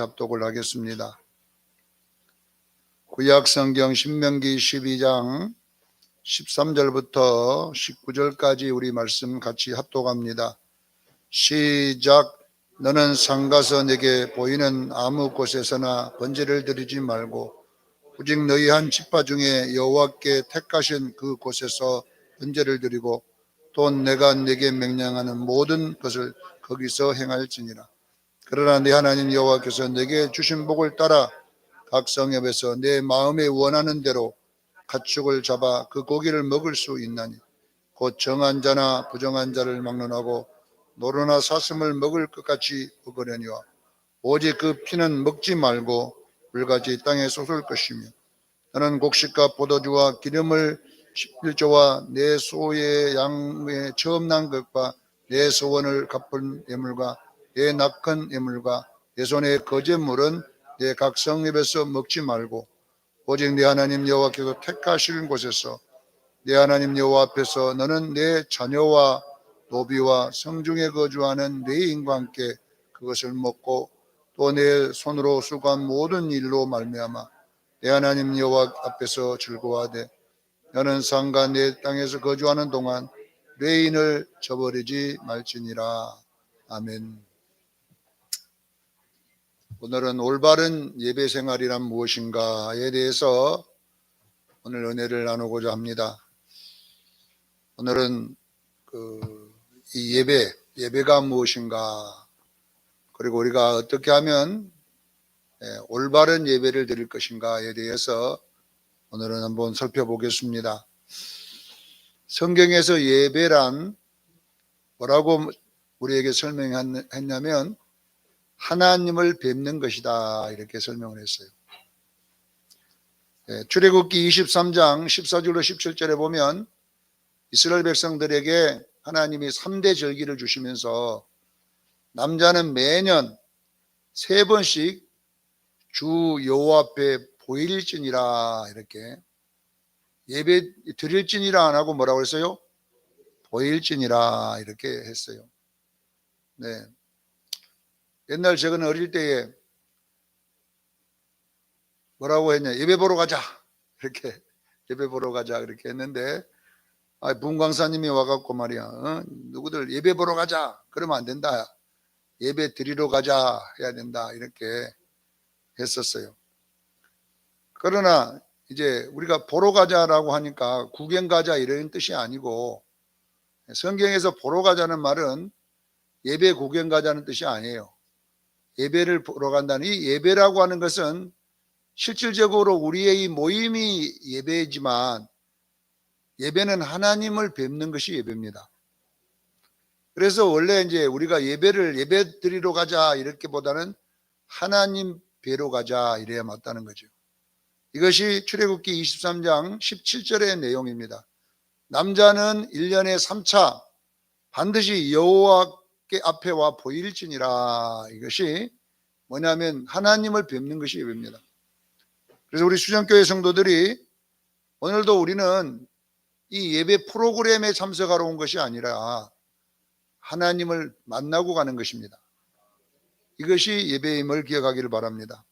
합독을 하겠습니다. 구약성경 신명기 12장 13절부터 19절까지 우리 말씀 같이 합독합니다. 시작. 너는 상가서 내게 보이는 아무 곳에서나 번제를 드리지 말고 오직 너희 한 지파 중에 여호와께 택하신 그 곳에서 번제를 드리고 또 내가 내게 명령하는 모든 것을 거기서 행할지니라. 그러나 네 하나님 여호와께서 내게 주신 복을 따라 각 성읍에서 내 마음에 원하는 대로 가축을 잡아 그 고기를 먹을 수 있나니 곧 정한 자나 부정한 자를 막론하고 노루나 사슴을 먹을 것 같이 먹으려니와 오직 그 피는 먹지 말고 불같이 땅에 쏟을 것이며 너는 곡식과 포도주와 기름을 11조와 내 소의 양의 처음 난 것과 내 소원을 갚은 예물과 내 낚은 예물과 내 손의 거제물은 내 각 성읍에서 먹지 말고 오직 내 하나님 여호와께서 택하시는 곳에서 내 하나님 여호와 앞에서 너는 내 자녀와 노비와 성중에 거주하는 내 인과 함께 그것을 먹고 또 내 손으로 수고한 모든 일로 말미암아 내 하나님 여호와 앞에서 즐거워하되 너는 상가 내 땅에서 거주하는 동안 레인을 저버리지 말지니라. 아멘. 오늘은 올바른 예배 생활이란 무엇인가에 대해서 오늘 은혜를 나누고자 합니다. 오늘은 이 예배가 무엇인가, 그리고 우리가 어떻게 하면 올바른 예배를 드릴 것인가에 대해서 오늘은 한번 살펴보겠습니다. 성경에서 예배란 뭐라고 우리에게 설명했냐면 하나님을 뵙는 것이다, 이렇게 설명을 했어요. 출애굽기 23장 14절로 17절에 보면 이스라엘 백성들에게 하나님이 3대 절기를 주시면서 남자는 매년 3번씩 주 여호와 앞에 보일지니라, 이렇게 예배 드릴지니라 안 하고 뭐라고 했어요? 보일지니라, 이렇게 했어요. 네. 옛날 저는 어릴 때에 뭐라고 했냐, 예배 보러 가자, 이렇게 예배 보러 가자 그렇게 했는데 분광사님이 와갖고 말이야, 누구들 예배 보러 가자 그러면 안 된다, 예배 드리러 가자 해야 된다, 이렇게 했었어요. 그러나 이제 우리가 보러 가자라고 하니까 구경 가자 이런 뜻이 아니고, 성경에서 보러 가자는 말은 예배 구경 가자는 뜻이 아니에요. 예배를 보러 간다는, 이 예배라고 하는 것은 실질적으로 우리의 이 모임이 예배이지만 예배는 하나님을 뵙는 것이 예배입니다. 그래서 원래 이제 우리가 예배 드리러 가자 이렇게 보다는 하나님 뵈러 가자 이래야 맞다는 거죠. 이것이 출애굽기 23장 17절의 내용입니다. 남자는 1년에 3차 반드시 여호와께 앞에 와 보일지니라. 이것이 뭐냐면 하나님을 뵙는 것이 예배입니다. 그래서 우리 수정교회 성도들이 오늘도 우리는 이 예배 프로그램에 참석하러 온 것이 아니라 하나님을 만나고 가는 것입니다. 이것이 예배임을 기억하기를 바랍니다.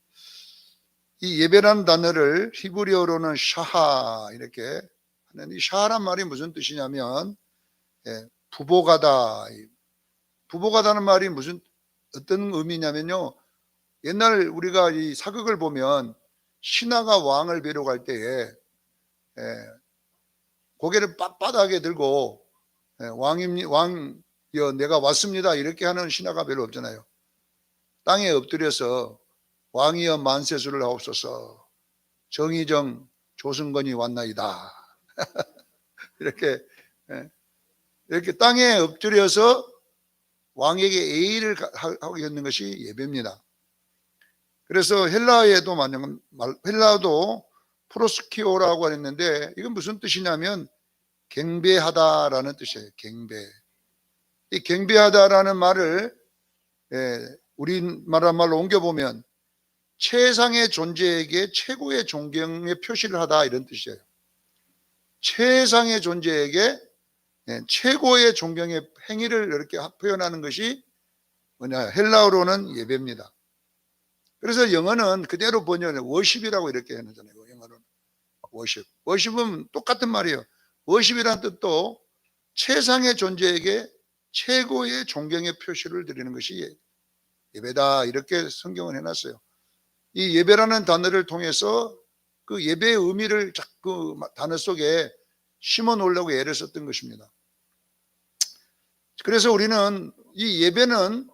이 예배라는 단어를 히브리어로는 샤하 이렇게 하는, 이 샤하란 말이 무슨 뜻이냐면 부복하다. 부복하다는 말이 어떤 의미냐면요, 옛날 우리가 이 사극을 보면 신하가 왕을 뵈러 갈 때에 고개를 빳빳하게 들고 왕이여 내가 왔습니다 이렇게 하는 신하가 별로 없잖아요. 땅에 엎드려서 왕이여 만세수를 하옵소서, 정의정 조승건이 왔나이다 이렇게 땅에 엎드려서 왕에게 예의를 하고 있는 것이 예배입니다. 그래서 헬라어도 프로스키오라고 했는데 이건 무슨 뜻이냐면 경배하다라는 뜻이에요. 경배. 이 경배하다라는 말을 우리나라 말로 옮겨보면 최상의 존재에게 최고의 존경의 표시를 하다, 이런 뜻이에요. 최상의 존재에게 최고의 존경의 행위를 이렇게 표현하는 것이 뭐냐, 헬라어로는 예배입니다. 그래서 영어는 그대로 번역을 워십이라고 이렇게 해놓잖아요. 영어는 워십. 워십은 똑같은 말이에요. 워십이라는 뜻도 최상의 존재에게 최고의 존경의 표시를 드리는 것이 예배다, 이렇게 성경은 해놨어요. 이 예배라는 단어를 통해서 그 예배의 의미를 그 단어 속에 심어 놓으려고 애를 썼던 것입니다. 그래서 우리는 이 예배는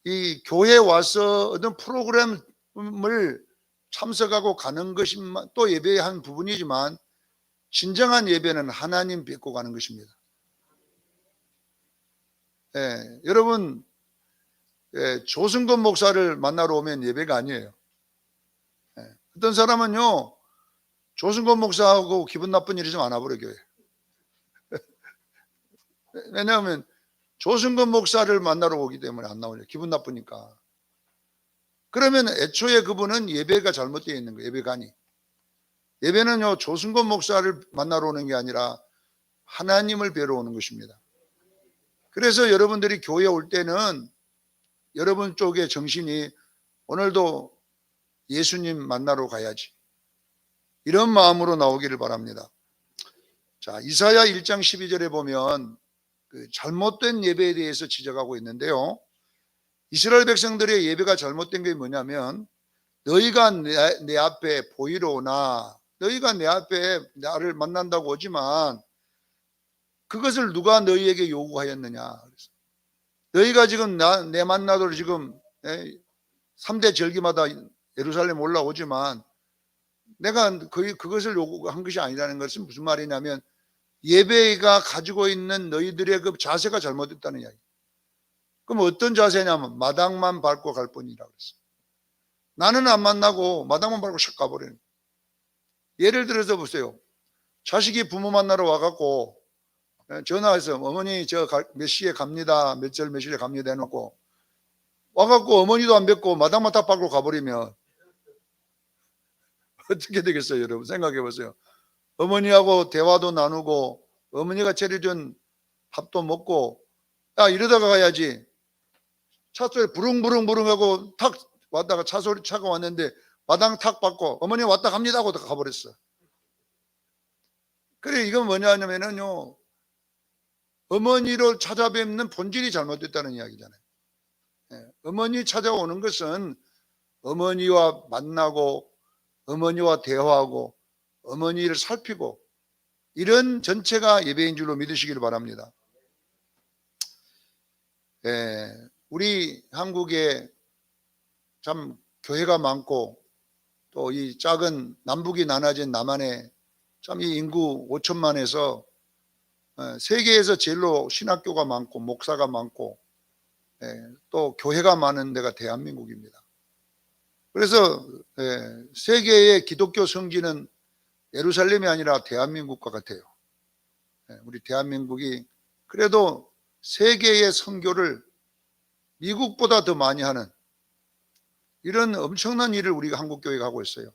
이 교회에 와서 어떤 프로그램을 참석하고 가는 것이만 또 예배의 한 부분이지만, 진정한 예배는 하나님 뵙고 가는 것입니다. 여러분, 조승건 목사를 만나러 오면 예배가 아니에요. 어떤 사람은요, 조승건 목사하고 기분 나쁜 일이 좀 안 와버려, 교회. 왜냐하면 조승건 목사를 만나러 오기 때문에 안 나오죠. 기분 나쁘니까. 그러면 애초에 그분은 예배가 잘못되어 있는 거예요. 예배관이. 예배는요, 조승건 목사를 만나러 오는 게 아니라 하나님을 뵈러 오는 것입니다. 그래서 여러분들이 교회에 올 때는 여러분 쪽의 정신이 오늘도 예수님 만나러 가야지, 이런 마음으로 나오기를 바랍니다. 자, 이사야 1장 12절에 보면 그 잘못된 예배에 대해서 지적하고 있는데요. 이스라엘 백성들의 예배가 잘못된 게 뭐냐면, 너희가 내 앞에 보이러 오나, 너희가 내 앞에 나를 만난다고 오지만 그것을 누가 너희에게 요구하였느냐. 그래서 너희가 지금 내 만나도록 지금 3대 절기마다 예루살렘 올라오지만 내가 그것을 요구한 것이 아니라는 것은 무슨 말이냐면, 예배가 가지고 있는 너희들의 그 자세가 잘못됐다는 이야기. 그럼 어떤 자세냐면 마당만 밟고 갈 뿐이라 그랬어요. 나는 안 만나고 마당만 밟고 샥 가버리는. 예를 들어서 보세요. 자식이 부모 만나러 와갖고 전화해서 어머니 저 몇 시에 갑니다, 몇 절 몇 시에 갑니다 해놓고 와갖고 어머니도 안 뵙고 마당만 딱 밟고 가버리면 어떻게 되겠어요? 여러분 생각해 보세요. 어머니하고 대화도 나누고 어머니가 차려준 밥도 먹고, 야 이러다가 가야지. 차 소리 부릉부릉 하고 탁 왔다가 차가 왔는데 마당 탁 밟고 어머니 왔다 갑니다 하고 가버렸어. 그래, 이건 뭐냐면요, 어머니를 찾아뵙는 본질이 잘못됐다는 이야기잖아요. 어머니 찾아오는 것은 어머니와 만나고 어머니와 대화하고 어머니를 살피고, 이런 전체가 예배인 줄로 믿으시기를 바랍니다. 우리 한국에 참 교회가 많고 또 이 작은 남북이 나눠진 남한에 참 이 인구 5천만에서 세계에서 제일로 신학교가 많고 목사가 많고 또 교회가 많은 데가 대한민국입니다. 그래서 세계의 기독교 성지는 예루살렘이 아니라 대한민국과 같아요. 우리 대한민국이 그래도 세계의 선교를 미국보다 더 많이 하는 이런 엄청난 일을 우리가 한국교회가 하고 있어요.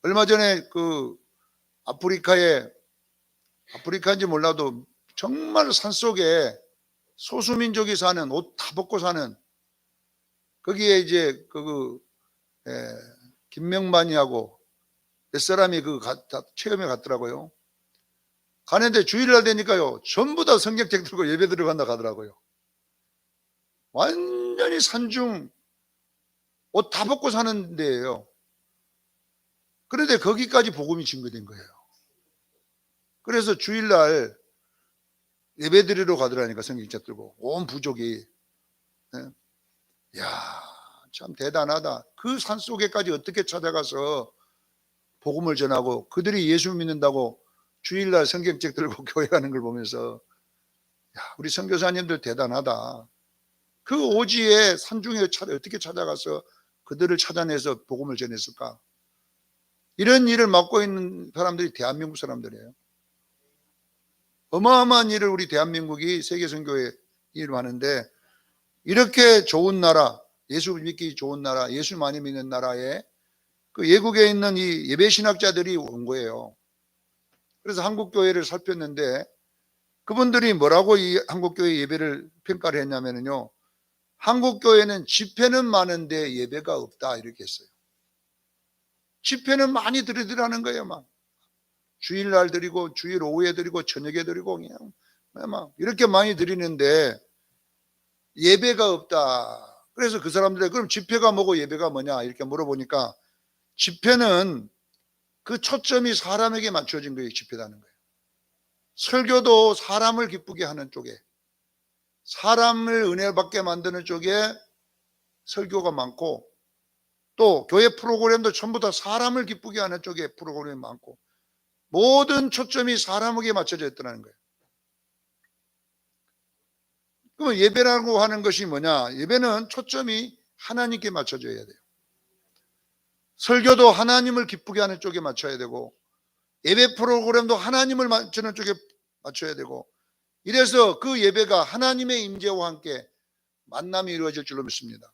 얼마 전에 그 아프리카인지 몰라도 정말 산속에 소수민족이 사는, 옷 다 벗고 사는, 거기에 이제 김명만이하고 몇 사람이 체험에 갔더라고요. 가는데 주일날 되니까요, 전부 다 성경책 들고 예배 들어간다 가더라고요. 완전히 산중 옷 다 벗고 사는 데예요. 그런데 거기까지 복음이 증거된 거예요. 그래서 주일날 예배 드리러 가더라니까, 성경책 들고 온 부족이. 야, 참 대단하다. 그 산속에까지 어떻게 찾아가서 복음을 전하고 그들이 예수 믿는다고 주일날 성경책 들고 교회 가는 걸 보면서, 야, 우리 선교사님들 대단하다. 그 오지에 산중에 어떻게 찾아가서 그들을 찾아내서 복음을 전했을까? 이런 일을 맡고 있는 사람들이 대한민국 사람들이에요. 어마어마한 일을 우리 대한민국이 세계선교에 일을 하는데, 이렇게 좋은 나라, 예수 믿기 좋은 나라, 예수 많이 믿는 나라에 그 외국에 있는 이 예배신학자들이 온 거예요. 그래서 한국교회를 살폈는데 그분들이 뭐라고 이 한국교회 예배를 평가를 했냐면요, 한국 교회는 집회는 많은데 예배가 없다 이렇게 했어요. 집회는 많이 드리더라는 거예요. 막 주일날 드리고 주일 오후에 드리고 저녁에 드리고 그냥 막 이렇게 많이 드리는데 예배가 없다. 그래서 그 사람들이 그럼 집회가 뭐고 예배가 뭐냐 이렇게 물어보니까 집회는 그 초점이 사람에게 맞춰진 거예요. 집회라는 거예요. 설교도 사람을 기쁘게 하는 쪽에, 사람을 은혜 받게 만드는 쪽에 설교가 많고, 또 교회 프로그램도 전부 다 사람을 기쁘게 하는 쪽에 프로그램이 많고, 모든 초점이 사람에게 맞춰져 있다는 거예요. 그러면 예배라고 하는 것이 뭐냐? 예배는 초점이 하나님께 맞춰져야 돼요. 설교도 하나님을 기쁘게 하는 쪽에 맞춰야 되고, 예배 프로그램도 하나님을 맞추는 쪽에 맞춰야 되고, 이래서 그 예배가 하나님의 임재와 함께 만남이 이루어질 줄로 믿습니다.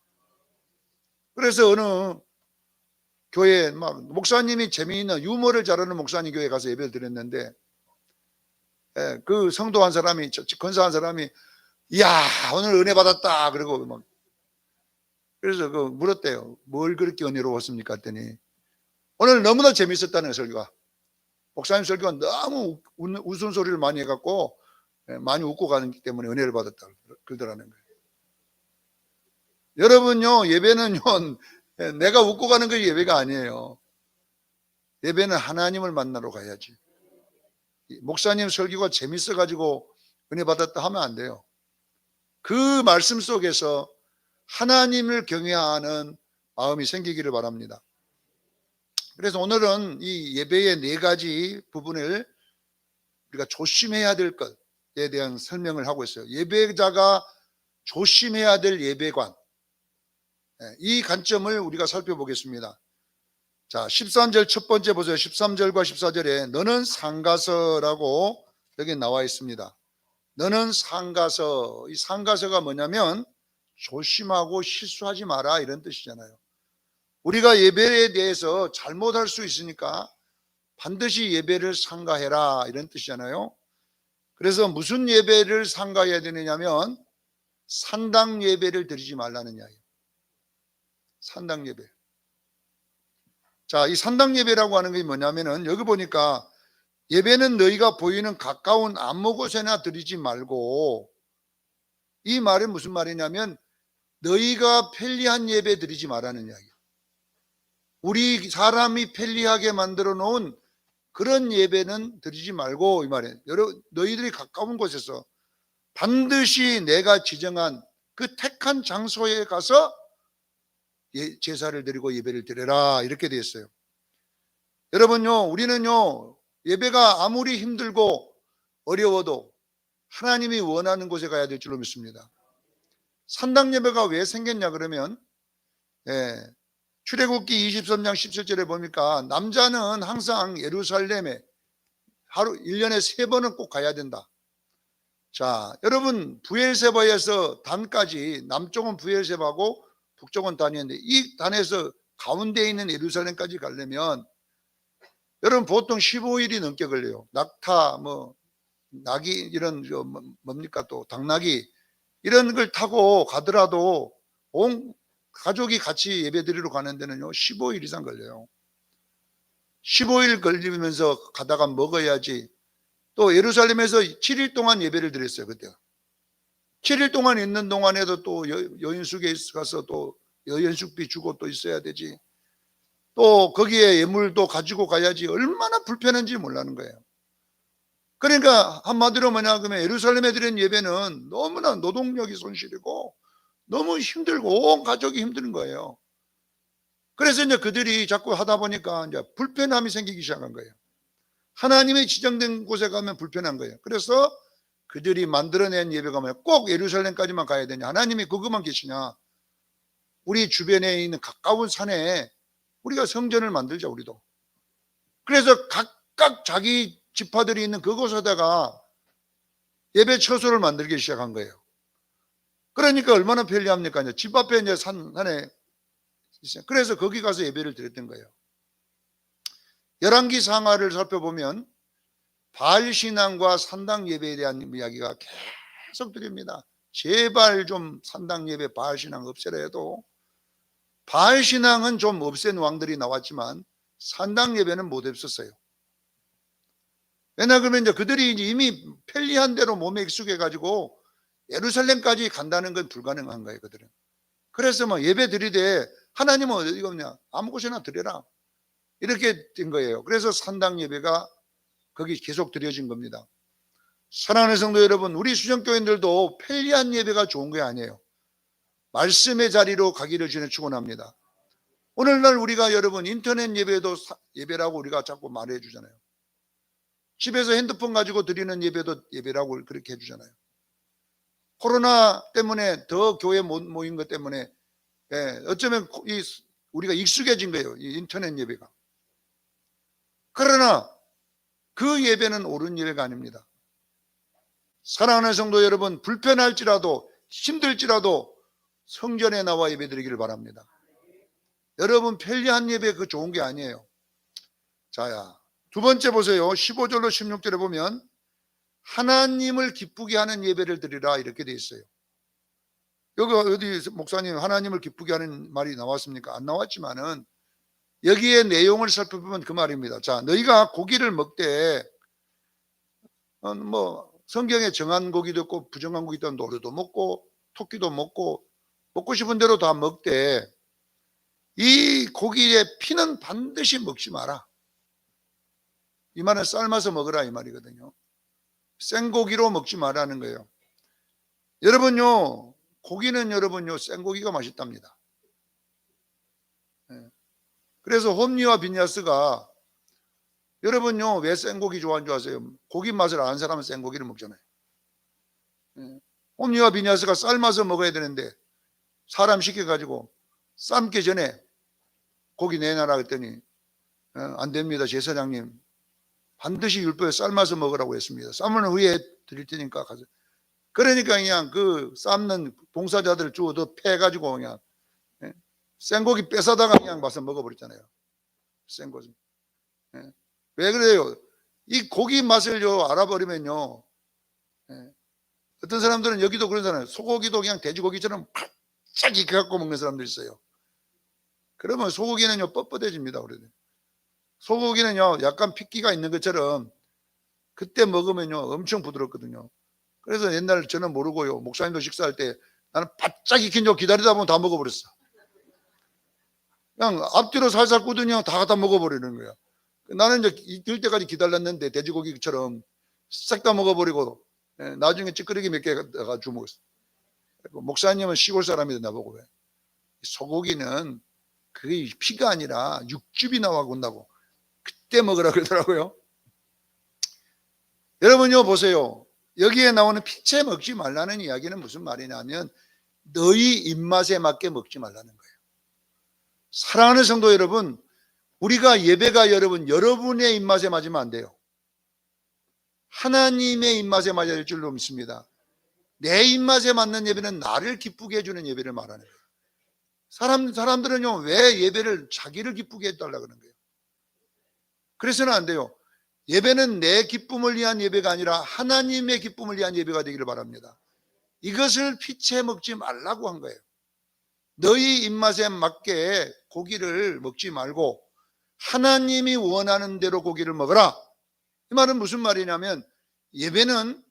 그래서 어느 교회 막 목사님이 재미있는 유머를 잘하는 목사님 교회에 가서 예배를 드렸는데, 그 성도 한 사람이, 권사 한 사람이 이야 오늘 은혜 받았다 그러고 막, 그래서 그 물었대요. 뭘 그렇게 은혜로웠습니까 했더니 오늘 너무나 재밌었다는 설교가, 목사님 설교가 너무 웃음 소리를 많이 해갖고 많이 웃고 가기 때문에 은혜를 받았다 그러더라는 거예요. 여러분요, 예배는요 내가 웃고 가는 게 예배가 아니에요. 예배는 하나님을 만나러 가야지. 목사님 설교가 재밌어가지고 은혜 받았다 하면 안 돼요. 그 말씀 속에서 하나님을 경외하는 마음이 생기기를 바랍니다. 그래서 오늘은 이 예배의 4가지 부분을 우리가 조심해야 될 것에 대한 설명을 하고 있어요. 예배자가 조심해야 될 예배관, 이 관점을 우리가 살펴보겠습니다. 자, 13절 첫 번째 보세요. 13절과 14절에 너는 상가서라고 여기 나와 있습니다. 너는 상가서. 이 상가서가 뭐냐면 조심하고 실수하지 마라 이런 뜻이잖아요. 우리가 예배에 대해서 잘못할 수 있으니까 반드시 예배를 상가해라 이런 뜻이잖아요. 그래서 무슨 예배를 상가해야 되느냐면 산당 예배를 드리지 말라는 이야기예요. 산당 예배. 자, 이 산당 예배라고 하는 게 뭐냐면은 여기 보니까 예배는 너희가 보이는 가까운 아무 곳에나 드리지 말고, 이 말은 무슨 말이냐면 너희가 편리한 예배 드리지 말라는 이야기예요. 우리 사람이 편리하게 만들어 놓은 그런 예배는 드리지 말고 이 말이에요. 너희들이 가까운 곳에서 반드시 내가 지정한 그 택한 장소에 가서 제사를 드리고 예배를 드려라 이렇게 되어 있어요. 여러분요, 우리는요 예배가 아무리 힘들고 어려워도 하나님이 원하는 곳에 가야 될 줄로 믿습니다. 산당 예배가 왜 생겼냐 그러면 출애굽기 23장 17절에 보니까 남자는 항상 예루살렘에 하루 1년에 3번은 꼭 가야 된다. 자, 여러분 브엘세바에서 단까지 남쪽은 브엘세바고 북쪽은 단이었는데 이 단에서 가운데 있는 예루살렘까지 가려면 여러분 보통 15일이 넘게 걸려요. 낙타 낙이 이런 뭡니까 또 당나귀 이런 걸 타고 가더라도 온 가족이 같이 예배드리러 가는 데는요 15일 이상 걸려요. 15일 걸리면서 가다가 먹어야지. 또 예루살렘에서 7일 동안 예배를 드렸어요. 그때 7일 동안 있는 동안에도 또 여인숙에 가서 또 여인숙비 주고 또 있어야 되지. 또 거기에 예물도 가지고 가야지. 얼마나 불편한지 몰라는 거예요. 그러니까 한마디로 뭐냐 그러면 예루살렘에 드린 예배는 너무나 노동력이 손실이고 너무 힘들고 온 가족이 힘든 거예요. 그래서 이제 그들이 자꾸 하다 보니까 이제 불편함이 생기기 시작한 거예요. 하나님의 지정된 곳에 가면 불편한 거예요. 그래서 그들이 만들어낸 예배가 뭐냐, 꼭 예루살렘까지만 가야 되냐, 하나님이 그것만 계시냐, 우리 주변에 있는 가까운 산에 우리가 성전을 만들자 우리도. 그래서 각각 자기 지파들이 있는 그곳에다가 예배 처소를 만들기 시작한 거예요. 그러니까 얼마나 편리합니까? 이제 집 앞에 이제 산에 있어요. 그래서 거기 가서 예배를 드렸던 거예요. 열왕기 상하를 살펴보면 바알 신앙과 산당 예배에 대한 이야기가 계속 드립니다. 제발 좀 산당 예배 바알신앙 없애라 해도 바알신앙은 좀 없앤 왕들이 나왔지만 산당 예배는 못 없었어요. 왜냐 그러면 이제 그들이 이미 편리한 대로 몸에 익숙해가지고 예루살렘까지 간다는 건 불가능한 거예요, 그들은. 그래서 뭐 예배 드리되 하나님은 어디 없냐? 아무 곳이나 드려라. 이렇게 된 거예요. 그래서 산당 예배가 거기 계속 드려진 겁니다. 사랑하는 성도 여러분, 우리 수정교인들도 편리한 예배가 좋은 게 아니에요. 말씀의 자리로 가기를 주님 축원합니다. 오늘날 우리가 여러분 인터넷 예배도 예배라고 우리가 자꾸 말해 주잖아요. 집에서 핸드폰 가지고 드리는 예배도 예배라고 그렇게 해주잖아요. 코로나 때문에 더 교회 못 모인 것 때문에 어쩌면 우리가 익숙해진 거예요. 이 인터넷 예배가. 그러나 그 예배는 옳은 예배가 아닙니다. 사랑하는 성도 여러분, 불편할지라도 힘들지라도 성전에 나와 예배 드리기를 바랍니다. 여러분 편리한 예배 그 좋은 게 아니에요. 자야, 두 번째 보세요. 15절로 16절에 보면 하나님을 기쁘게 하는 예배를 드리라 이렇게 돼 있어요. 여기 어디 목사님 하나님을 기쁘게 하는 말이 나왔습니까? 안 나왔지만은 여기에 내용을 살펴보면 그 말입니다. 자, 너희가 고기를 먹되 뭐 성경에 정한 고기도 있고 부정한 고기도 있고 노루도 먹고 토끼도 먹고 싶은 대로 다 먹되 이 고기의 피는 반드시 먹지 마라. 이 말은 삶아서 먹으라 이 말이거든요. 생고기로 먹지 말라는 거예요. 여러분요, 고기는 여러분요 생고기가 맛있답니다. 그래서 홈리와 비냐스가 여러분요 왜 생고기 좋아하는 줄 아세요? 고기 맛을 아는 사람은 생고기를 먹잖아요. 홈리와 비냐스가 삶아서 먹어야 되는데 사람 시켜가지고 삶기 전에 고기 내놔라 그랬더니 안 됩니다 제사장님, 반드시 율법에 삶아서 먹으라고 했습니다. 삶은 후에 드릴 테니까 가서. 그러니까 그냥 그 삶는 봉사자들 쭉 얻어 패가지고 그냥 생고기 뺏어다가 그냥 와서 먹어버렸잖아요. 생고기. 왜 그래요? 이 고기 맛을요 알아버리면요, 어떤 사람들은 여기도 그런 사람이에요. 소고기도 그냥 돼지고기처럼 바짝 익혀갖고 먹는 사람들 있어요. 그러면 소고기는요 뻣뻣해집니다. 그래도 소고기는요 약간 핏기가 있는 것처럼 그때 먹으면요 엄청 부드럽거든요. 그래서 옛날 저는 모르고요 목사님도 식사할 때 나는 바짝 익힌 줄 기다리다 보면 다 먹어버렸어. 그냥 앞뒤로 살살 꾸더니 다 갖다 먹어버리는 거야. 나는 이제 익힐 때까지 기다렸는데 돼지고기처럼 싹 다 먹어버리고 나중에 찌끄러기 몇 개 가지고 먹었어. 목사님은 시골 사람이다 나보고 왜 소고기는 그게 피가 아니라 육즙이 나와 온다고 그때 먹으라 그러더라고요. 여러분요 보세요. 여기에 나오는 피채 먹지 말라는 이야기는 무슨 말이냐면 너희 입맛에 맞게 먹지 말라는 거예요. 사랑하는 성도 여러분, 우리가 예배가 여러분의 입맛에 맞으면 안 돼요. 하나님의 입맛에 맞아야 될 줄로 믿습니다. 내 입맛에 맞는 예배는 나를 기쁘게 해주는 예배를 말하는 거예요. 사람들은요 왜 예배를 자기를 기쁘게 해달라 그러는 거예요. 그래서는 안 돼요. 예배는 내 기쁨을 위한 예배가 아니라 하나님의 기쁨을 위한 예배가 되기를 바랍니다. 이것을 피채 먹지 말라고 한 거예요. 너희 입맛에 맞게 고기를 먹지 말고 하나님이 원하는 대로 고기를 먹어라. 이 말은 무슨 말이냐면 예배는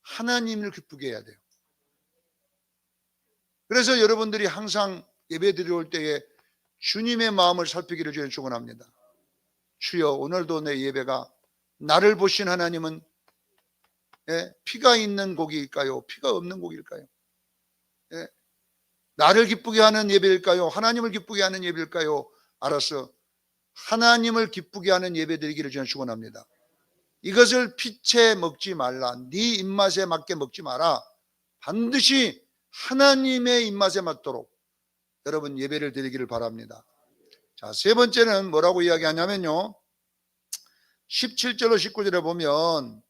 하나님을 기쁘게 해야 돼요. 그래서 여러분들이 항상 예배 드려올 때에 주님의 마음을 살피기를 주님 축원합니다. 주여 오늘도 내 예배가 나를 보신 하나님은 피가 있는 고기일까요? 피가 없는 고기일까요? 나를 기쁘게 하는 예배일까요? 하나님을 기쁘게 하는 예배일까요? 알아서 하나님을 기쁘게 하는 예배 드리기를 저는 축원합니다. 이것을 피채 먹지 말라. 네 입맛에 맞게 먹지 마라. 반드시 하나님의 입맛에 맞도록 여러분 예배를 드리기를 바랍니다. 자, 세 번째는 뭐라고 이야기하냐면요 17절로 19절에 보면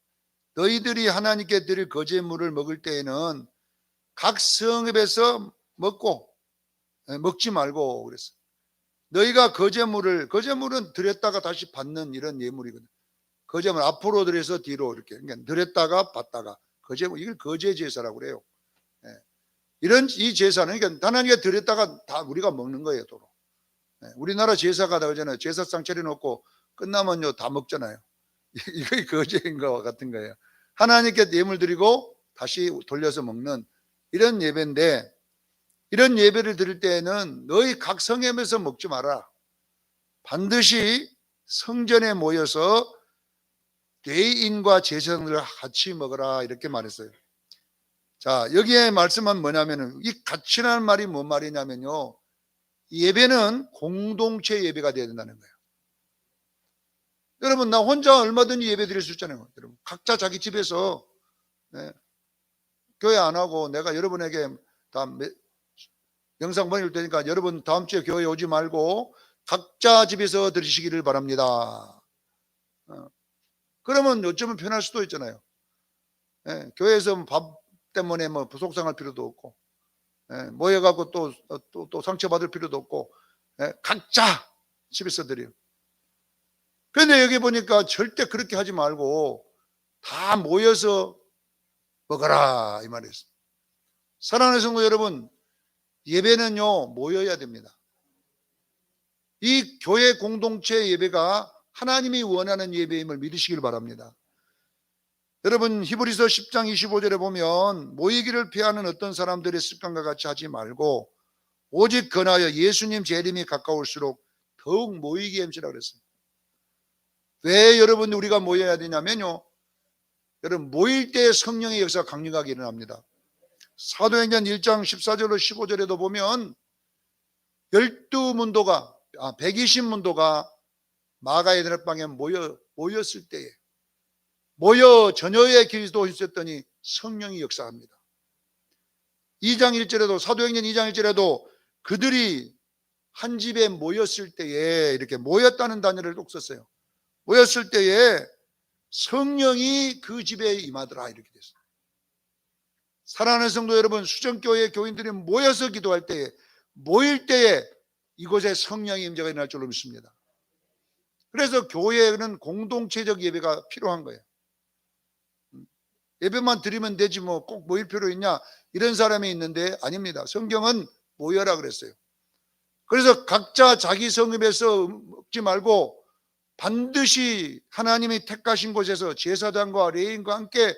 너희들이 하나님께 드릴 거제물을 먹을 때에는 각 성읍에서 먹지 말고 그랬어요. 너희가 거제물은 드렸다가 다시 받는 이런 예물이거든. 거제물 앞으로 드려서 뒤로 이렇게 그러니까 드렸다가 받다가 거제물 이걸 거제제사라고 그래요. 이런 이 제사는 그러니까 하나님께 드렸다가 다 우리가 먹는 거예요. 도로. 우리나라 제사가 다 그러잖아요. 제사상 차려놓고 끝나면요 다 먹잖아요. 이거 거제인 것과 같은 거예요. 하나님께 예물 드리고 다시 돌려서 먹는 이런 예배인데, 이런 예배를 드릴 때에는 너희 각 성읍에서 먹지 마라. 반드시 성전에 모여서 레위인과 제사장들과 같이 먹어라 이렇게 말했어요. 자, 여기에 말씀은 뭐냐면은 이 같이라는 말이 뭔 말이냐면요, 예배는 공동체 예배가 되어야 된다는 거예요. 여러분, 나 혼자 얼마든지 예배 드릴 수 있잖아요. 여러분, 각자 자기 집에서 교회 안 하고 내가 여러분에게 다 영상 보낼 테니까 여러분 다음 주에 교회 오지 말고 각자 집에서 드리시기를 바랍니다. 그러면 어쩌면 편할 수도 있잖아요. 교회에서 밥 때문에 뭐 속상할 필요도 없고, 모여갖고 또 상처받을 필요도 없고, 각자 집에서 드려요. 그런데 여기 보니까 절대 그렇게 하지 말고 다 모여서 먹어라 이 말이었어요. 사랑하는 성도 여러분, 예배는요 모여야 됩니다. 이 교회 공동체 예배가 하나님이 원하는 예배임을 믿으시길 바랍니다. 여러분, 히브리서 10장 25절에 보면 모이기를 피하는 어떤 사람들의 습관과 같이 하지 말고 오직 권하여 예수님 재림이 가까울수록 더욱 모이기 힘쓰라 그랬어요. 왜 여러분 우리가 모여야 되냐면요, 여러분 모일 때 성령의 역사가 강력하게 일어납니다. 사도행전 1장 14절로 15절에도 보면 12문도가 120문도가 마가의 방에 모였을 때에 모여 전혀의 그리스도 있었더니 성령이 역사합니다. 2장 1절에도 사도행전 2장 1절에도 그들이 한 집에 모였을 때에 이렇게 모였다는 단어를 꼭 썼어요. 모였을 때에 성령이 그 집에 임하더라 이렇게 됐어요. 사랑하는 성도 여러분, 수정교회 교인들이 모여서 기도할 때에 모일 때에 이곳에 성령의 임재가 일어날 줄로 믿습니다. 그래서 교회는 공동체적 예배가 필요한 거예요. 예배만 드리면 되지 뭐 꼭 모일 필요 있냐 이런 사람이 있는데 아닙니다. 성경은 모여라 그랬어요. 그래서 각자 자기 성읍에서 먹지 말고 반드시 하나님이 택하신 곳에서 제사장과 레위인과 함께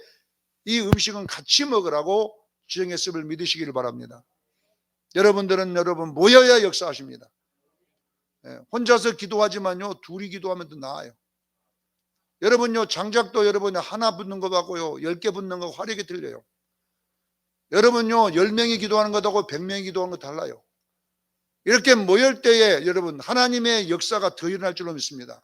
이 음식은 같이 먹으라고 지정했음을 믿으시기를 바랍니다. 여러분들은 모여야 역사하십니다. 혼자서 기도하지만요 둘이 기도하면 더 나아요. 여러분요 장작도 여러분이 하나 붙는 것하고요 10개 붙는 거 화력이 틀려요. 여러분요 10명이 기도하는 것하고 100명이 기도하는 거 달라요. 이렇게 모일 때에 여러분 하나님의 역사가 더 일어날 줄로 믿습니다.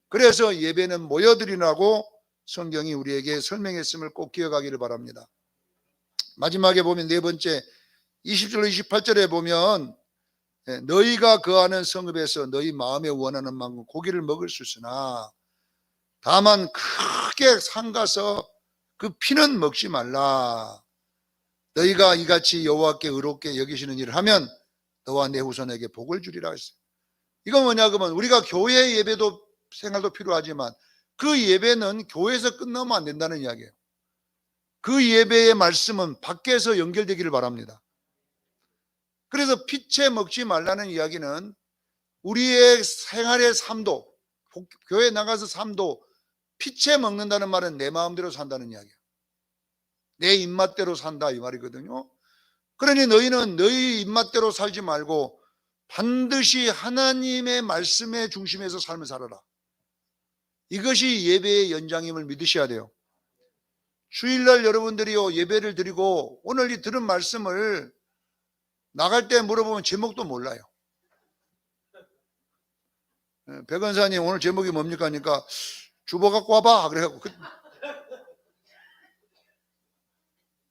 그래서 예배는 모여드리라고 성경이 우리에게 설명했음을 꼭 기억하기를 바랍니다. 마지막에 보면 네 번째 20절로 28절에 보면 너희가 거하는 성읍에서 너희 마음에 원하는 만큼 고기를 먹을 수 있으나 다만 크게 상가서 그 피는 먹지 말라. 너희가 이같이 여호와께 의롭게 여기시는 일을 하면 너와 내 후손에게 복을 주리라 했어요. 이건 뭐냐 그러면 우리가 교회 예배도 생활도 필요하지만 그 예배는 교회에서 끝나면 안 된다는 이야기예요. 그 예배의 말씀은 밖에서 연결되기를 바랍니다. 그래서 피채 먹지 말라는 이야기는 우리의 생활의 삶도, 교회 나가서 삶도 피채 먹는다는 말은 내 마음대로 산다는 이야기예요. 내 입맛대로 산다 이 말이거든요. 그러니 너희는 너희 입맛대로 살지 말고 반드시 하나님의 말씀의 중심에서 삶을 살아라. 이것이 예배의 연장임을 믿으셔야 돼요. 주일날 여러분들이요 예배를 드리고 오늘 이 들은 말씀을 나갈 때 물어보면 제목도 몰라요. 백원사님 오늘 제목이 뭡니까 하니까 주보 갖고 와봐 그래갖고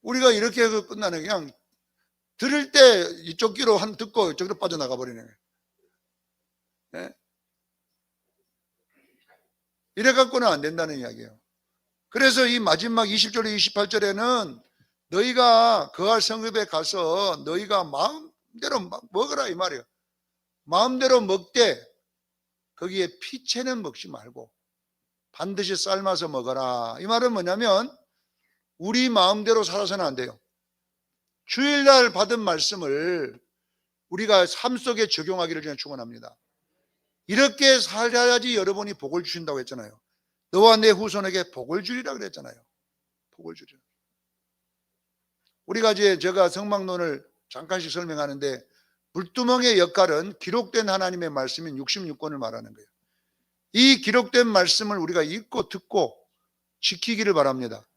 우리가 이렇게 해서 끝나는 그냥 들을 때 이쪽 귀로 한 듣고 이쪽으로 빠져나가 버리네. 이래 갖고는 안 된다는 이야기예요. 그래서 이 마지막 20절 28절에는 너희가 거할 성읍에 가서 너희가 마음대로 먹으라 이 말이에요. 마음대로 먹되 거기에 피채는 먹지 말고 반드시 삶아서 먹어라. 이 말은 뭐냐면 우리 마음대로 살아서는 안 돼요. 주일날 받은 말씀을 우리가 삶 속에 적용하기를 저는 축원합니다. 이렇게 살아야지 여러분이 복을 주신다고 했잖아요. 너와 내 후손에게 복을 주리라 그랬잖아요. 복을 주리라. 우리가 제가 성막론을 잠깐씩 설명하는데, 물두멍의 역할은 기록된 하나님의 말씀인 66권을 말하는 거예요. 이 기록된 말씀을 우리가 읽고 듣고 지키기를 바랍니다.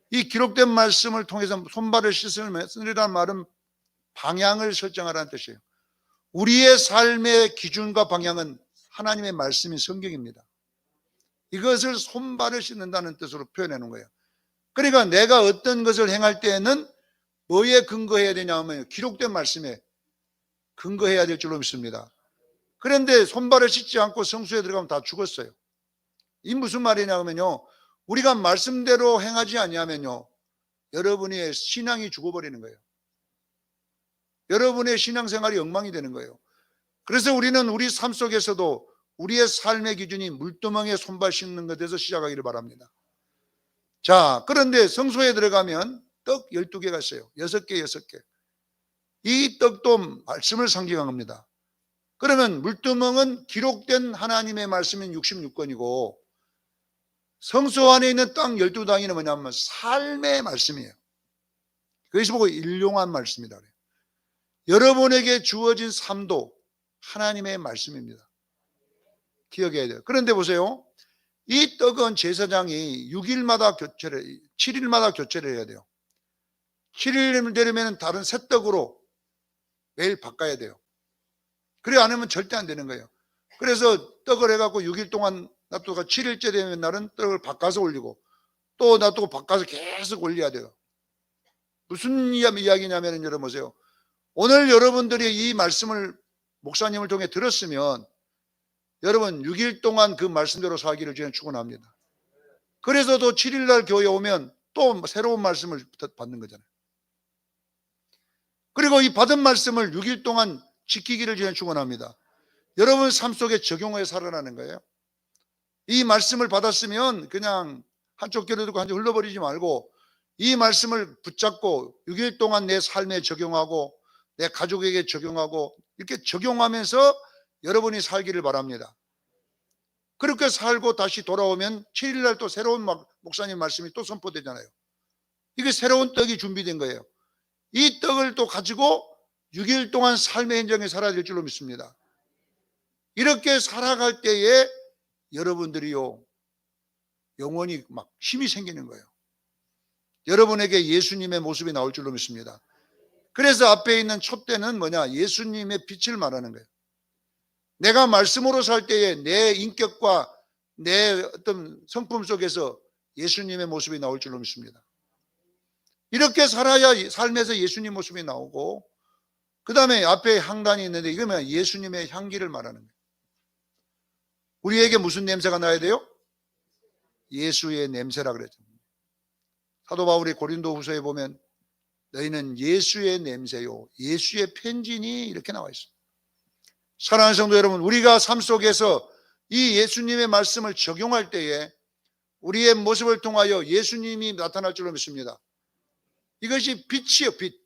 이 기록된 말씀을 통해서 손발을 씻으리라는 말은 방향을 설정하라는 뜻이에요. 우리의 삶의 기준과 방향은 하나님의 말씀인 성경입니다. 이것을 손발을 씻는다는 뜻으로 표현해 놓은 거예요. 그러니까 내가 어떤 것을 행할 때에는 뭐에 근거해야 되냐 하면 기록된 말씀에 근거해야 될 줄로 믿습니다. 그런데 손발을 씻지 않고 성수에 들어가면 다 죽었어요. 이 무슨 말이냐 하면요, 우리가 말씀대로 행하지 아니하면요, 여러분의 신앙이 죽어버리는 거예요. 여러분의 신앙생활이 엉망이 되는 거예요. 그래서 우리는 우리 삶 속에서도 우리의 삶의 기준이 물두멍에 손발 씻는 것에서 시작하기를 바랍니다. 자, 그런데 성소에 들어가면 떡 12개가 있어요. 6개, 6개. 이 떡도 말씀을 상징한 겁니다. 그러면 물두멍은 기록된 하나님의 말씀인 66권이고, 성소 안에 있는 땅 12당이는 뭐냐면 삶의 말씀이에요. 그것이 보고 일용한 말씀이다 그래요. 여러분에게 주어진 삶도 하나님의 말씀입니다. 기억해야 돼요. 그런데 보세요. 이 떡은 제사장이 6일마다 교체를, 7일마다 교체를 해야 돼요. 7일 되려면 다른 새 떡으로 매일 바꿔야 돼요. 그래 안 하면 절대 안 되는 거예요. 그래서 떡을 해갖고 6일 동안 놔두고 7일째 되면 날은 떡을 바꿔서 올리고, 또 놔두고 바꿔서 계속 올려야 돼요. 무슨 이야기냐면 여러분 보세요. 오늘 여러분들이 이 말씀을 목사님을 통해 들었으면 여러분 6일 동안 그 말씀대로 살기를 저는 축원합니다. 그래서 또 7일날 교회에 오면 또 새로운 말씀을 받는 거잖아요. 그리고 이 받은 말씀을 6일 동안 지키기를 저는 축원합니다. 여러분 삶 속에 적용해 살아나는 거예요. 이 말씀을 받았으면 그냥 한쪽 귀로 듣고 한쪽 흘러버리지 말고 이 말씀을 붙잡고 6일 동안 내 삶에 적용하고 내 가족에게 적용하고 이렇게 적용하면서 여러분이 살기를 바랍니다. 그렇게 살고 다시 돌아오면 7일날 또 새로운 목사님 말씀이 또 선포되잖아요. 이게 새로운 떡이 준비된 거예요. 이 떡을 또 가지고 6일 동안 삶의 현장에 살아야 될 줄로 믿습니다. 이렇게 살아갈 때에 여러분들이요, 영원히 막 힘이 생기는 거예요. 여러분에게 예수님의 모습이 나올 줄로 믿습니다. 그래서 앞에 있는 촛대는 뭐냐? 예수님의 빛을 말하는 거예요. 내가 말씀으로 살 때에 내 인격과 내 어떤 성품 속에서 예수님의 모습이 나올 줄로 믿습니다. 이렇게 살아야 삶에서 예수님 모습이 나오고, 그 다음에 앞에 향단이 있는데 이거는 예수님의 향기를 말하는 거예요. 우리에게 무슨 냄새가 나야 돼요? 예수의 냄새라 그랬죠. 사도 바울이 고린도 후서에 보면 너희는 예수의 냄새요, 예수의 편지니 이렇게 나와 있어요. 사랑하는 성도 여러분, 우리가 삶 속에서 이 예수님의 말씀을 적용할 때에 우리의 모습을 통하여 예수님이 나타날 줄로 믿습니다. 이것이 빛이요, 빛.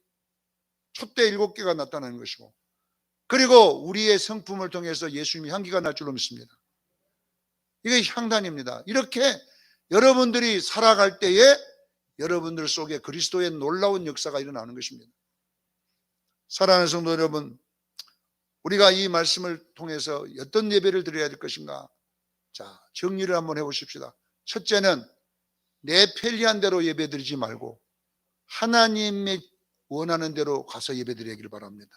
촛대 7개가 나타나는 것이고, 그리고 우리의 성품을 통해서 예수님이 향기가 날 줄로 믿습니다. 이게 향단입니다. 이렇게 여러분들이 살아갈 때에 여러분들 속에 그리스도의 놀라운 역사가 일어나는 것입니다. 사랑하는 성도 여러분, 우리가 이 말씀을 통해서 어떤 예배를 드려야 될 것인가? 자, 정리를 한번 해보십시다. 첫째는 내 편리한 대로 예배 드리지 말고 하나님의 원하는 대로 가서 예배 드리기를 바랍니다.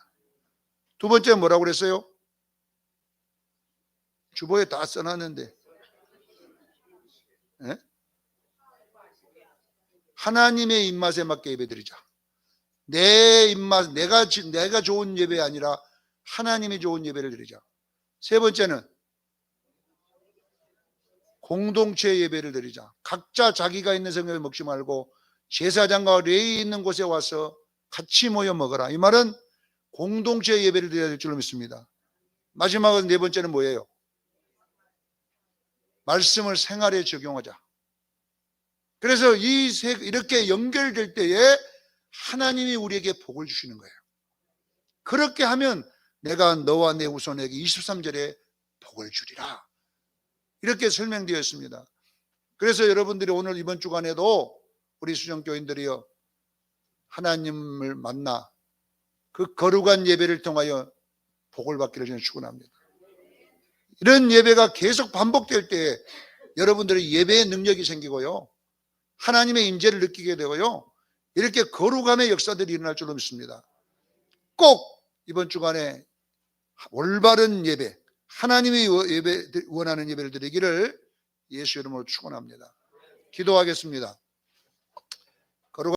두 번째 뭐라고 그랬어요? 주보에 다 써놨는데, 네? 하나님의 입맛에 맞게 예배 드리자. 내 입맛, 내가 좋은 예배 아니라 하나님이 좋은 예배를 드리자. 세 번째는 공동체 예배를 드리자. 각자 자기가 있는 성경을 먹지 말고 제사장과 레위 있는 곳에 와서 같이 모여 먹어라. 이 말은 공동체 예배를 드려야 될 줄로 믿습니다. 마지막은 네 번째는 뭐예요? 말씀을 생활에 적용하자. 그래서 이렇게 연결될 때에 하나님이 우리에게 복을 주시는 거예요. 그렇게 하면 내가 너와 내 후손에게 23절에 복을 주리라. 이렇게 설명되어 있습니다. 그래서 여러분들이 오늘 이번 주간에도 우리 수정교인들이요, 하나님을 만나 그 거룩한 예배를 통하여 복을 받기를 저는 축원합니다. 이런 예배가 계속 반복될 때에 여러분들의 예배의 능력이 생기고요, 하나님의 임재를 느끼게 되고요, 이렇게 거룩함의 역사들이 일어날 줄로 믿습니다. 꼭 이번 주간에 올바른 예배, 하나님이 원하는 예배를 드리기를 예수 이름으로 축원합니다. 기도하겠습니다.